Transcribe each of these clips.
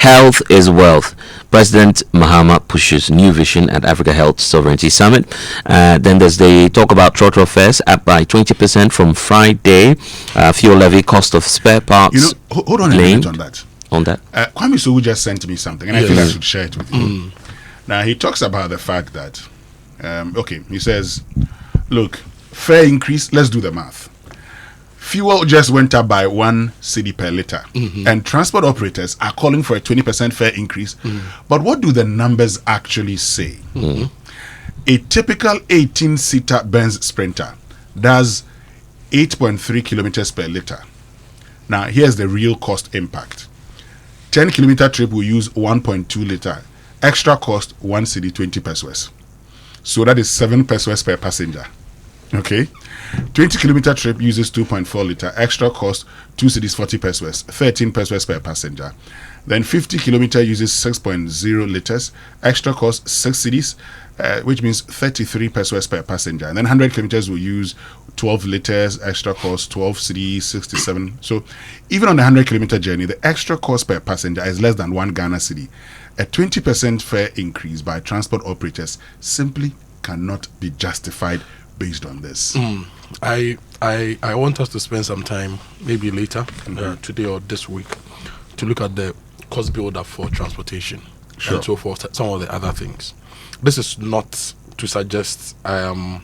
Health is wealth. President Mahama pushes new vision at Africa Health Sovereignty Summit. Then there's the talk about trotro fares up by 20% from Friday. Fuel levy, cost of spare parts. Hold on a minute on that. Kwame Sowu just sent me something, and I feel I should share it with you. Now, he talks about the fact that, he says, look, fare increase, let's do the math. Fuel just went up by 1 cedi per liter, and transport operators are calling for a 20% fare increase. But what do the numbers actually say? A typical 18-seater Benz Sprinter does 8.3 kilometers per liter. Now, here's the real cost impact. 10-kilometer trip will use 1.2 liter. Extra cost 1 cedi 20 pesos. So that is 7 pesos per passenger. Okay, 20-kilometer trip uses 2.4 liter. Extra cost 2 cedis 40 pesos, 13 pesos per passenger. Then 50-kilometer uses 6.0 liters. Extra cost 6 cedis, which means 33 pesos per passenger. And then 100 kilometers will use 12 liters. Extra cost 12 cedis, 67. So even on the 100-kilometer journey, the extra cost per passenger is less than 1 Ghana cedi. A 20% fare increase by transport operators simply cannot be justified based on this. I want us to spend some time, maybe later, today or this week, to look at the cost build-up for transportation and so forth, some of the other things. This is not to suggest I am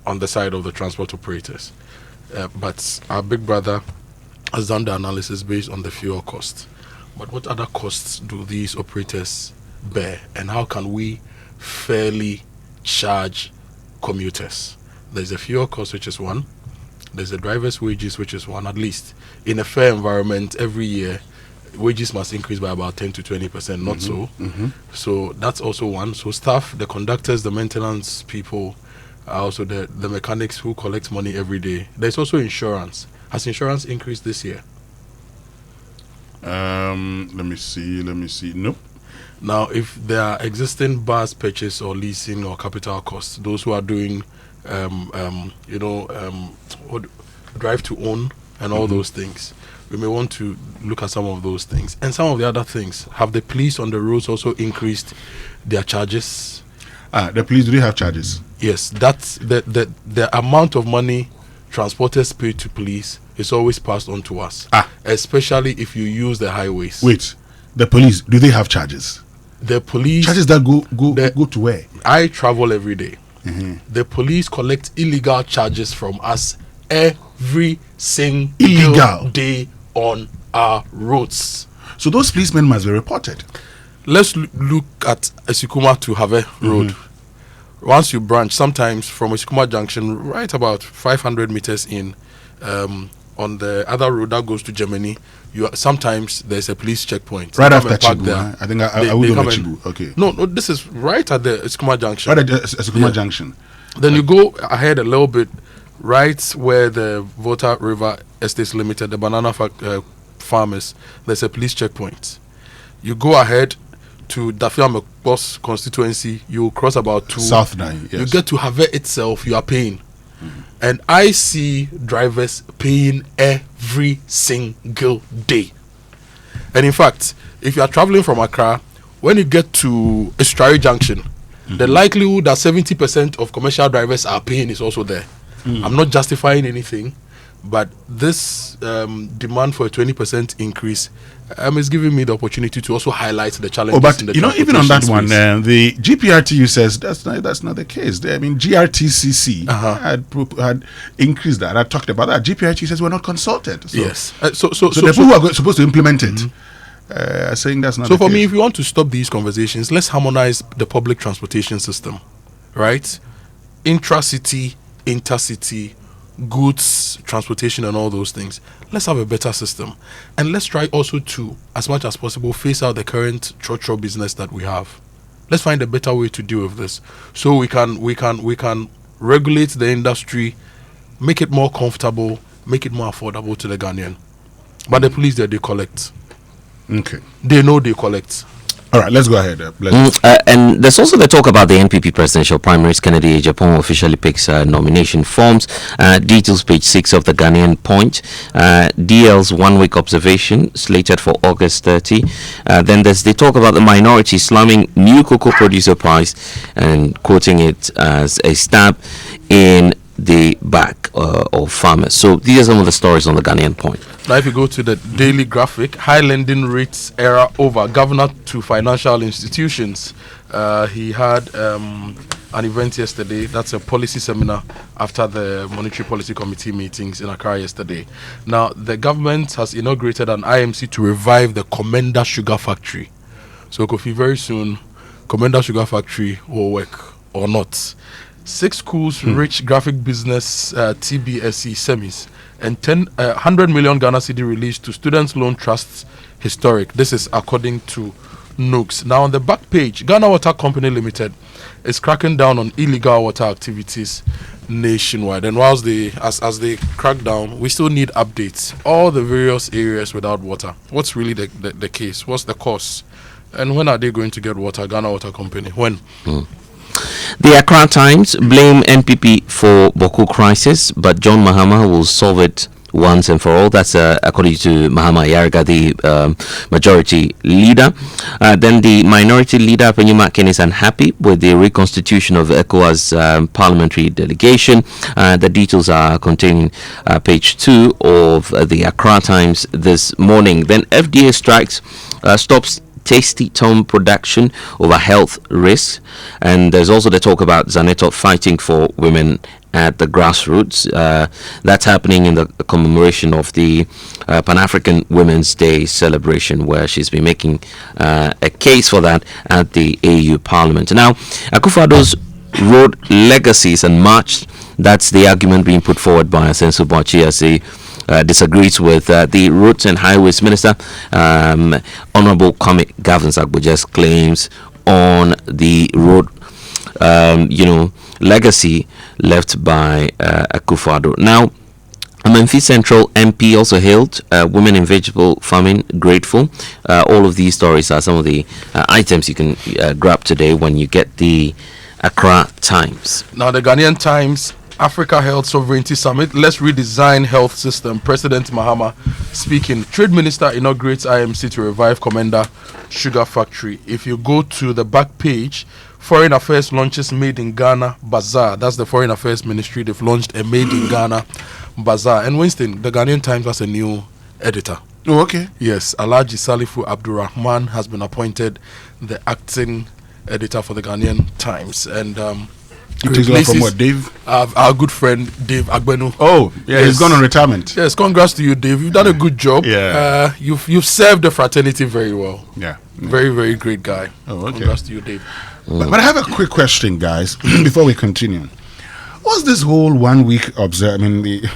on the side of the transport operators, but our big brother has done the analysis based on the fuel cost. But what other costs do these operators bear, and how can we fairly charge commuters? There's a fuel cost, which is one. There's the driver's wages, which is one. At least in a fair environment, every year, wages must increase by about 10 to 20%, not so. So that's also one. So staff, the conductors, the maintenance people, also the mechanics who collect money every day. There's also insurance. Has insurance increased this year? Let me see. Nope. Now, if there are existing bus purchase or leasing or capital costs, those who are doing, drive to own and all those things, we may want to look at some of those things. And some of the other things, have the police on the roads also increased their charges? The police, do they have charges? Yes, that's the amount of money transporters pay to police is always passed on to us, especially if you use the highways. Wait, the police, do they have charges? The police charges that go to where? I travel every day. The police collect illegal charges from us every single day on our roads. So those policemen must be reported. Let's look at Esikuma to Have Road. Once you branch, sometimes from Esikuma Junction, right about 500 meters in, on the other road that goes to Germany, sometimes there's a police checkpoint. Right after Chibu, I think I will go to Chibu. Okay. No, this is right at the Esikuma Junction. Right at the Esikuma Junction. Then you go ahead a little bit, right where the Volta River Estates Limited, the banana farmers, there's a police checkpoint. You go ahead to Dafia Mekbos constituency, you cross about 2. South 9, yes. You get to Have itself, you are paying. And I see drivers paying every single day. And in fact, if you are traveling from Accra, when you get to Estuary Junction, the likelihood that 70% of commercial drivers are paying is also there. I'm not justifying anything, but this demand for a 20% increase is giving me the opportunity to also highlight the challenges. But in the even on that one, the GPRTU says that's not the case. I mean, GRTCC had increased that. I talked about that. GPRTU says we're not consulted. So, yes. So the people who are supposed to implement it are saying that's not. So the for case. me, if you want to stop these conversations, let's harmonize the public transportation system, right? Intracity, intercity, goods transportation and all those things. Let's have a better system, and let's try also to, as much as possible, phase out the current trotro business that we have. Let's find a better way to deal with this, so we can regulate the industry, make it more comfortable, make it more affordable to the Ghanaian. But the police there, they collect. Okay. They know they collect. All right, let's go ahead. And there's also the talk about the NPP presidential primaries. Kennedy Japan officially picks nomination forms. Details page 6 of the Ghanaian Point. DL's 1 week observation slated for August 30. Then there's the talk about the minority slamming new cocoa producer price and quoting it as a stab in the back of farmers. So these are some of the stories on the Ghanaian Point. Now, if you go to the daily graphic, high lending rates era over. Governor to financial institutions. He had an event yesterday. That's a policy seminar after the Monetary Policy Committee meetings in Accra yesterday. Now, the government has inaugurated an IMC to revive the Commander Sugar Factory. So, Kofi, very soon, Commander Sugar Factory will work or not. 6 schools reach graphic business TBSE semis, and 100 million Ghana cedi released to Students Loan Trusts Historic. This is according to Nooks. Now, on the back page, Ghana Water Company Limited is cracking down on illegal water activities nationwide. And whilst as they crack down, we still need updates. All the various areas without water. What's really the case? What's the cause? And when are they going to get water? Ghana Water Company. When? The Accra Times blame NPP for Boko crisis, but John Mahama will solve it once and for all. That's according to Mahama Yarga, the majority leader. Then the minority leader, Penyuma Ken, is unhappy with the reconstitution of ECOWAS parliamentary delegation. The details are contained page 2 of the Accra Times this morning. Then FDA strikes, stops Tasty Tom production over health risks, and there's also the talk about Zanetot fighting for women at the grassroots. That's happening in the commemoration of the Pan-African Women's Day celebration, where she's been making a case for that at the AU Parliament. Now, Akufo-Addo's road legacies and march, that's the argument being put forward by Asensu Boachi as he disagrees with the Roads and Highways Minister, Honorable Kwame Gavins Agboja's claims on the road, legacy left by Akufo-Addo. Now, Memphis Central MP also hailed women in vegetable farming grateful. All of these stories are some of the items you can grab today when you get the Accra Times. Now, the Ghanaian Times, Africa Health Sovereignty Summit. Let's redesign health system. President Mahama speaking. Trade Minister inaugurates IMC to revive Commander Sugar Factory. If you go to the back page, Foreign Affairs launches Made in Ghana Bazaar. That's the Foreign Affairs Ministry. They've launched a Made in Ghana Bazaar. And Winston, the Ghanaian Times has a new editor. Oh, okay. Yes, Alhaji Salifu Abdurrahman has been appointed the acting editor for the Ghanaian Times. And you take over from what, Dave? Our good friend Dave Agbenu. Oh, yeah, yes. He's gone on retirement. Yes, congrats to you, Dave. You've done a good job. Yeah. You've served the fraternity very well. Yeah. Very, very great guy. Oh, okay. Congrats to you, Dave. But I have a quick question, guys, before we continue. What's this whole 1 week the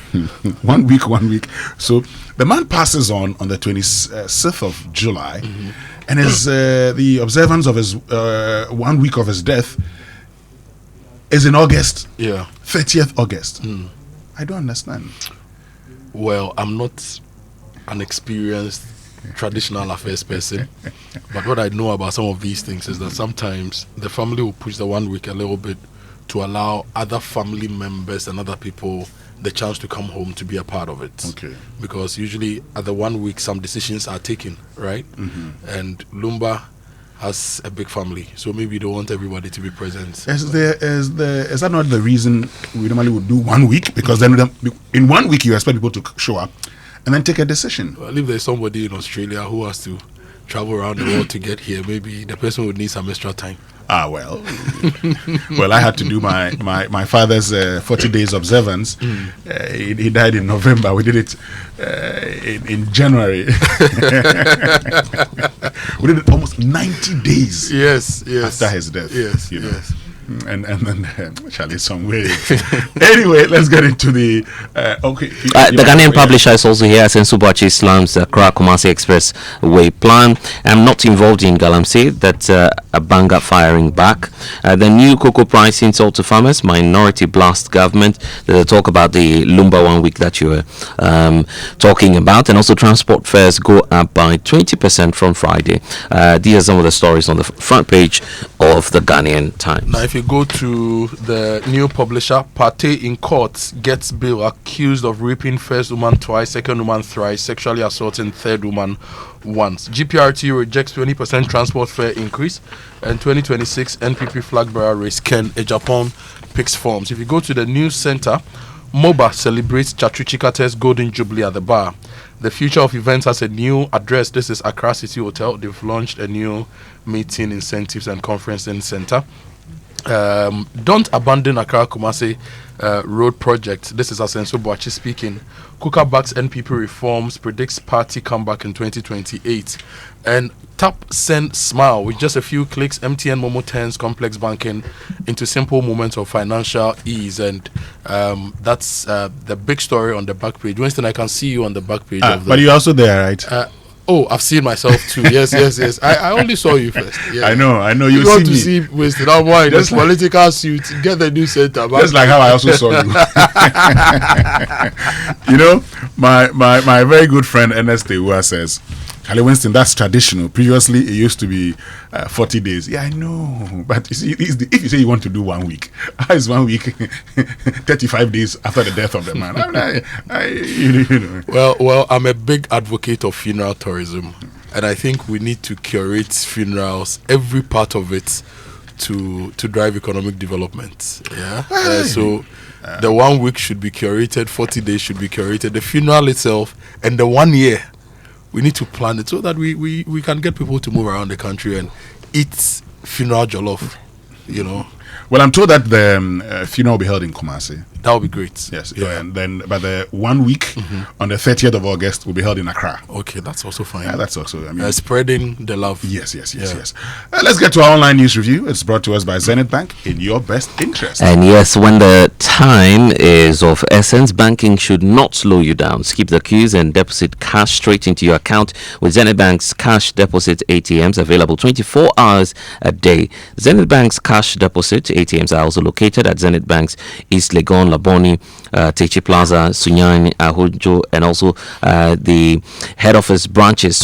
1 week? So the man passes on the 26th of July, and is the observance of his 1 week of his death is in August. Yeah. 30th August. I don't understand. Well, I'm not an experienced traditional affairs person, but what I know about some of these things is that sometimes the family will push the 1 week a little bit to allow other family members and other people the chance to come home to be a part of it. Okay. Because usually at the 1 week some decisions are taken, right? And Lumba has a big family, so maybe they want everybody to be present. Is that not the reason we normally would do 1 week? Because then in 1 week you expect people to show up and then take a decision. Well, if there's somebody in Australia who has to travel around the world to get here, maybe the person would need some extra time. Well, I had to do my father's 40 days observance. He died in November. We did it in January. We did it almost 90 days. Yes. After his death. Yes. and then Charlie some way. Anyway, let's get into the the Ghanaian publisher is also here. Sensubachi Islam's Accra Kumasi Expressway plan. I'm not involved in Galamsey. That's a banger firing back. The new cocoa pricing sold to farmers. Minority blast government. There's a talk about the Lumba 1 week that you were talking about, and also transport fares go up by 20% from Friday. These are some of the stories on the front page of the Ghanaian Times. Now, if you go to the new publisher, Partey in court gets bail accused of raping first woman twice, second woman thrice, sexually assaulting third woman once. GPRT rejects 20% transport fare increase, and 2026 NPP flag bearer race Ken Ejapon picks forms. If you go to the news center, MOBA celebrates Chatri Chikate's Golden Jubilee at the bar. The Future of Events has a new address. This is Accra City Hotel. They've launched a new meeting, incentives, and conferencing center. Don't abandon Accra Kumasi road project. This is Asenso Boachi speaking. Kuka backs NPP reforms, predicts party comeback in 2028. And tap, send, smile with just a few clicks. MTN Momo turns complex banking into simple moments of financial ease. And that's the big story on the back page. Winston, I can see you on the back page. But you're also there, right? Oh, I've seen myself too. Yes. I only saw you first. Yeah. I know. You want to see Winston? I'm wearing this political suit. Get the new center. Just like how I also saw you. You know, my very good friend Ernest Tewa says, Charlie Winston, that's traditional. Previously, it used to be 40 days. Yeah, I know. But you see, if you say you want to do 1 week, how is 1 week 35 days after the death of the man? You know. Well, I'm a big advocate of funeral tourism. And I think we need to curate funerals, every part of it, to drive economic development. Yeah. So the 1 week should be curated, 40 days should be curated. The funeral itself and the 1 year, we need to plan it so that we can get people to move around the country and eat funeral jollof, you know. Well, I'm told that the funeral will be held in Kumasi. That would be great. Yes. Yeah. And then, but the 1 week on the 30th of August will be held in Accra. Okay, that's also fine. Yeah, that's also. I mean, spreading the love. Yes. Let's get to our online news review. It's brought to us by Zenith Bank in your best interest. And yes, when the time is of essence, banking should not slow you down. Skip the queues and deposit cash straight into your account with Zenith Bank's cash deposit ATMs available 24 hours a day. Zenith Bank's cash deposit ATMs are also located at Zenith Bank's East Legon, Laboni, Techi Plaza, Sunyani, Ahojo, and also the head office branches